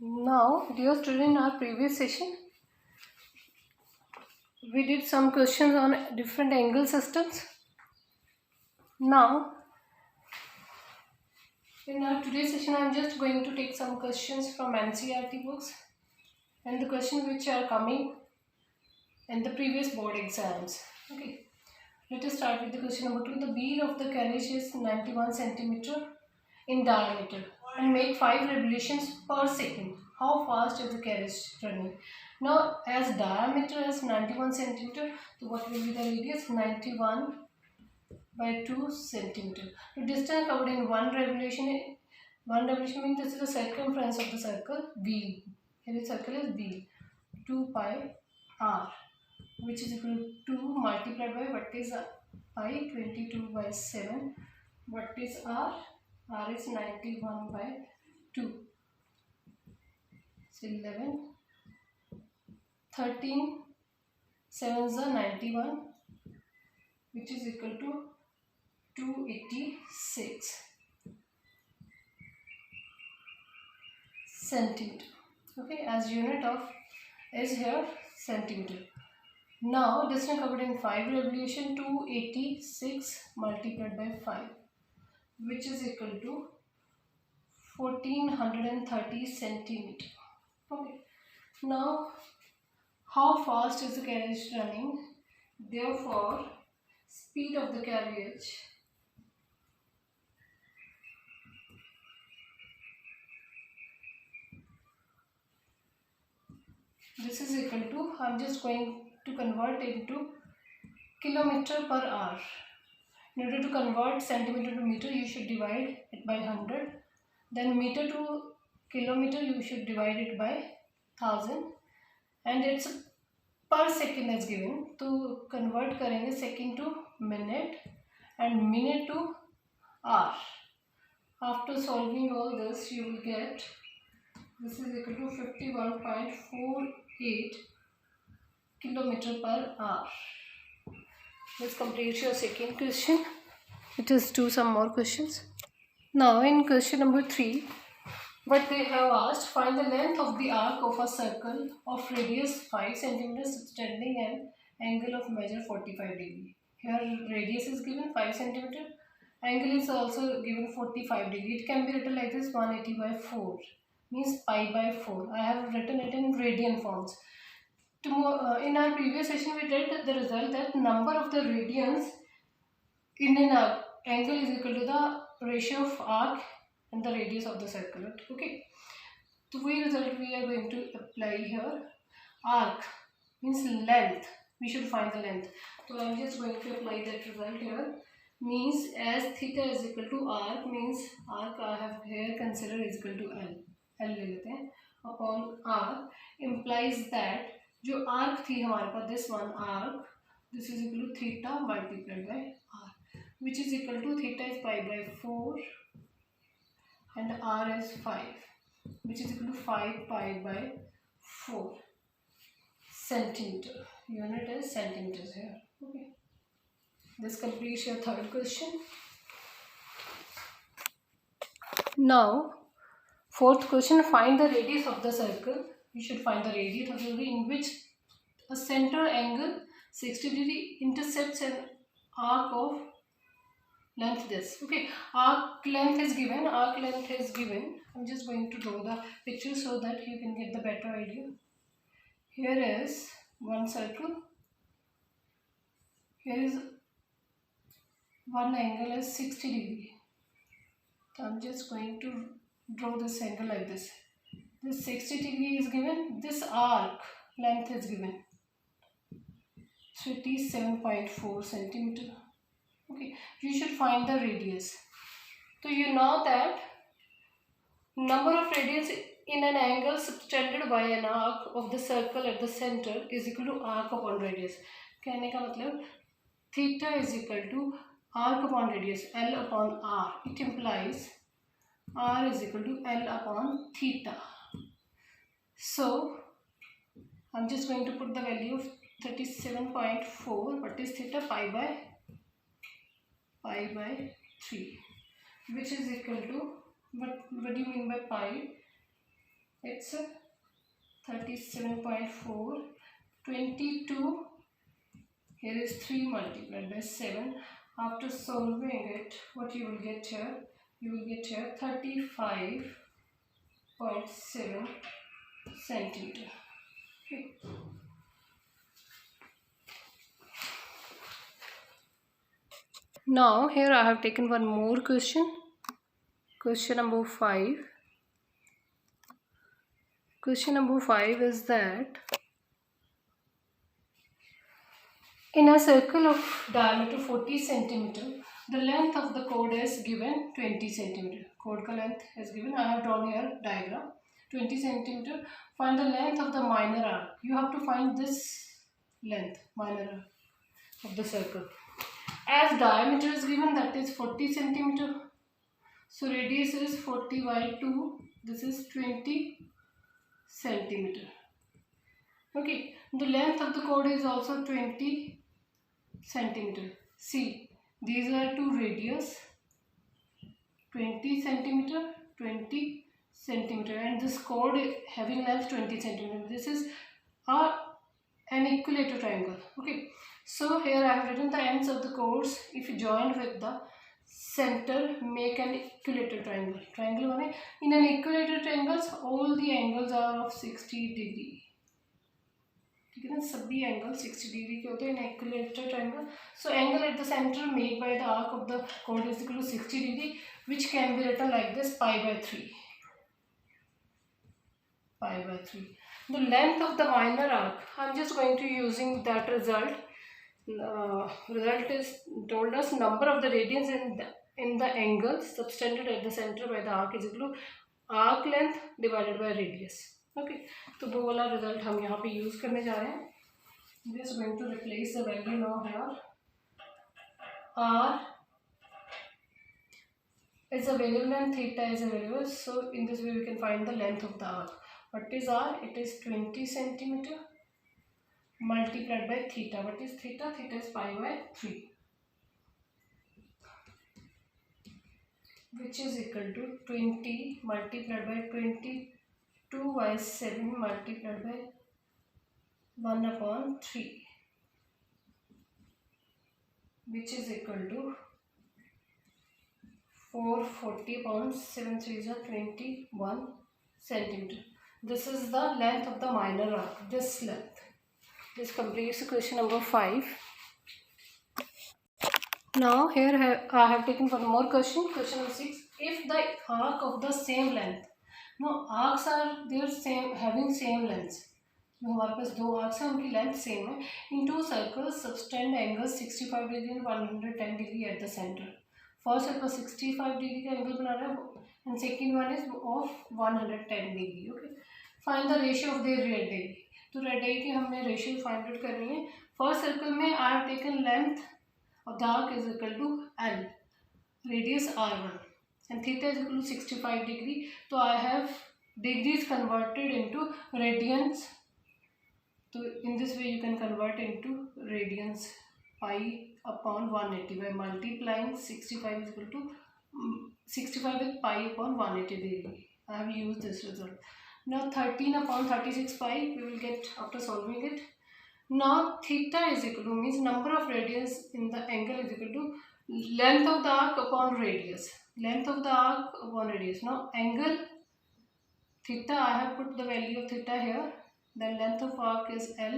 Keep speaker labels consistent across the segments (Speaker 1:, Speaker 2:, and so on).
Speaker 1: Now, dear student, in our previous session, we did some questions on different angle systems. Now, in our today's session, I am just going to take some questions from NCERT books and the questions which are coming in the previous board exams. Okay, let us start with the question number 2. The wheel of the carriage is 91 centimeter in diameter and make 5 revolutions per second. How fast is the carriage running? Now, as diameter is 91 centimeter, so what will be the radius? 91 by 2 centimeter. The distance covered in one revolution means this is the circumference of the circle wheel. Here the circle is wheel. 2 pi r, which is equal to 2 multiplied by what is pi? 22 by 7. What is r? R is 91 by 2. So 11, 13, 7 is 91, which is equal to 286 centimeter. Okay, as unit of is here centimeter. Now distance covered in 5 revolution, 286 multiplied by 5, which is equal to 1430 centimeter. Okay. Now, how fast is the carriage running? Therefore, speed of the carriage this is equal to, I am just going to convert into kilometer per hour. In order to convert centimeter to meter, you should divide it by 100. Then meter to kilometer, you should divide it by 1000. And it's per second is given. To convert करेंगे second to minute and minute to hour. After solving all this, you will get this is equal to 51.48 kilometer per hour. Let's complete your second question. Let us do some more questions. Now in question number 3, what they have asked, find the length of the arc of a circle of radius 5 cm subtending an angle of measure 45 degree. Here radius is given 5 cm, angle is also given 45 degree. It can be written like this, 180 by 4 means pi by 4. I have written it in radian forms. In our previous session we did the result that number of the radians in an angle is equal to the ratio of arc and the radius of the circle. Okay, so we result we are going to apply here. Arc means length, we should find the length. So I am just going to apply that result here. Means as theta is equal to arc, means arc I have here considered is equal to L ले लेते हैं upon R, implies that जो arc थी हमारे पास, this one arc, this is equal to theta multiplied by R, which is equal to theta is pi by 4 and R is 5, which is equal to 5 pi by 4 centimeter. Unit is centimeters here. Okay. This completes your third question. Now, fourth question, find the radius of the circle. You should find the radius of the circle in which a center angle 60 degree intercepts an arc of length this. Okay, arc length is given. I'm just going to draw the picture so that you can get the better idea. Here is one circle. Here is one angle is 60 degree. So I'm just going to draw this angle like this. This 60 degree is given. This arc length is given. 37.4 centimeter. Okay, you should find the radius. So you know that number of radians in an angle subtended by an arc of the circle at the center is equal to arc upon radius. कहने का मतलब theta is equal to arc upon radius, L upon R. It implies R is equal to L upon theta. So I'm just going to put the value of 37.4. What is theta? Pi by 3, which is equal to, what do you mean by pi? It's 37.4. 22. Here is 3 multiplied by 7. After solving it, what you will get here? You will get here 35.7 centimeter. Okay. Now here I have taken one more question. Question number 5. Question number 5 is that in a circle of diameter 40 centimeter, the length of the chord is given 20 centimeter. Chord ka length is given. I have drawn here diagram 20 centimeter. Find the length of the minor arc. You have to find this length, minor arc of the circle. As diameter is given, that is 40 centimeter. So radius is 40 by 2. This is 20 centimeter. Okay. The length of the chord is also 20 centimeter. See, these are two radius, 20 centimeter, 20 centimeter, and this chord having length 20 centimeter. This is an equilateral triangle. Okay, so here I have written the ends of the chords. If joined with the center, make an equilateral triangle. Triangle one. In an equilateral triangles, all the angles are of 60 degree. ठीक है ना, सभी angle 60 degree के होते हैं इन equilateral triangle. So angle eight the centre made by the arc of the chord is equal to 60 degree, which can be written like this: pi by 3. Pi by 3. The length of the minor arc, I'm just going to using that result. Result is told us number of the radians in the angle subtended at the center by the arc is equal to arc length divided by radius. Okay, तो वो वाला result हम यहाँ पे use करने जा रहे हैं. Just going to replace the value now here. R is available and theta is available, so in this way we can find the length of the arc. What is r? It is 20 centimeter multiplied by theta. What is theta? Theta is pi by 3, which is equal to 20 multiplied by 22 by 7 multiplied by 1 upon 3, which is equal to 440 upon 7 3 is 21 centimeter. This is the length of the minor arc. This length. This completes question number 5. Now here I have taken one more question. Question number 6. If the arc of the same length. Now arcs are their same, having same lengths. हमारे पास दो arcs हैं, उनकी length same है. In two circles subtend angles 65 degree and 110 degree at the centre. First circle 65 degree का angle बना रहा है and second one is of 110 degree. Okay, find the ratio of their radius. तो radius की हमने ratio find out करनी है. First circle में I have taken length of the arc is equal to L, radius r1 and theta is equal to 65 degree. So I have degrees converted into radians. So in this way you can convert into radians. Pi upon 180 by multiplying 65 is equal to 65 with pi upon 180 degree. I have used this result. Now 13 upon 36 pi we will get after solving it. Now theta is equal to means number of radians in the angle is equal to length of the arc upon radius. Length of the arc upon radius. Now angle theta, I have put the value of theta here. Then length of arc is L,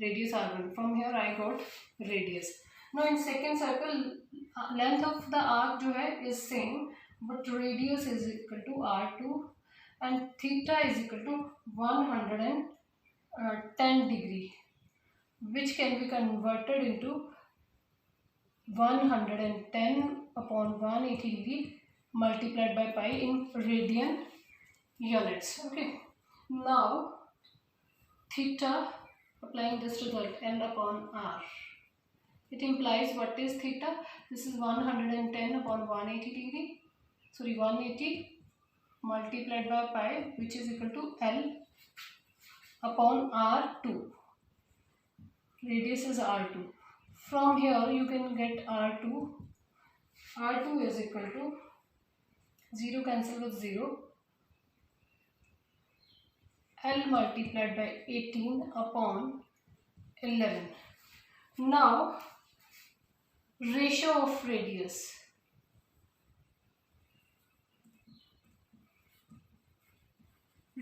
Speaker 1: radius R1. From here I got radius. Now in second circle length of the arc जो है is same, but radius is equal to R2 and theta is equal to 110 degree, which can be converted into 110 upon 180 degree multiplied by pi in radian units. Okay, now theta, applying this result, L upon R, it implies what is theta? This is 110 upon 180 degree, sorry 180 multiplied by pi, which is equal to L upon R2. Radius is R2. From here you can get R2. R2 is equal to 0 cancel with 0. L multiplied by 18 upon 11. Now ratio of radius.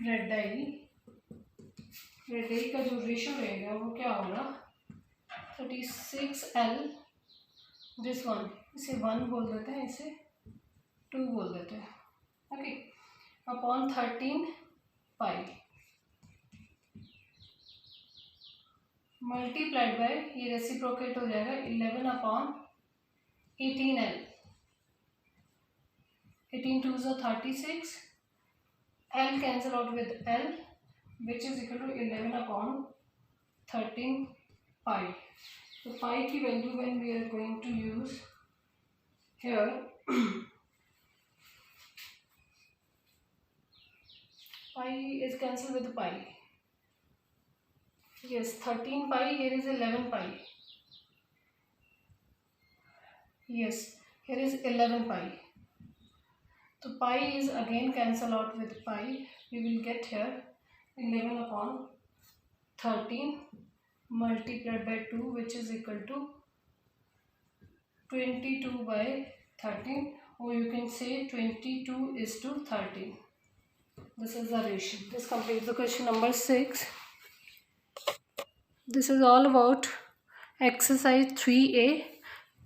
Speaker 1: Radii का जो ratio रहेगा वो क्या होगा 36L, this one, इसे 1 बोल देते हैं, इसे 2 बोल देते हैं, okay, upon 13 pi multiplied by, ये रेसिप्रोकेट हो जाएगा 11 upon 18L, 18 2 is 36, L cancel out with L, which is equal to 11 upon 13 pi. So pi की value when we are going to use here, pi is cancelled with pi. Yes, 13 pi, here is 11 pi. Yes, here is 11 pi. So pi is again cancel out with pi. We will get here 11 upon 13 multiplied by 2, which is equal to 22 by 13, or you can say 22:13. This is the ratio. This completes the question number 6. This is all about exercise 3A.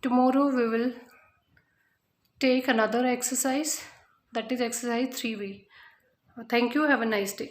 Speaker 1: Tomorrow we will take another exercise, that is exercise 3B. Thank you. Have a nice day.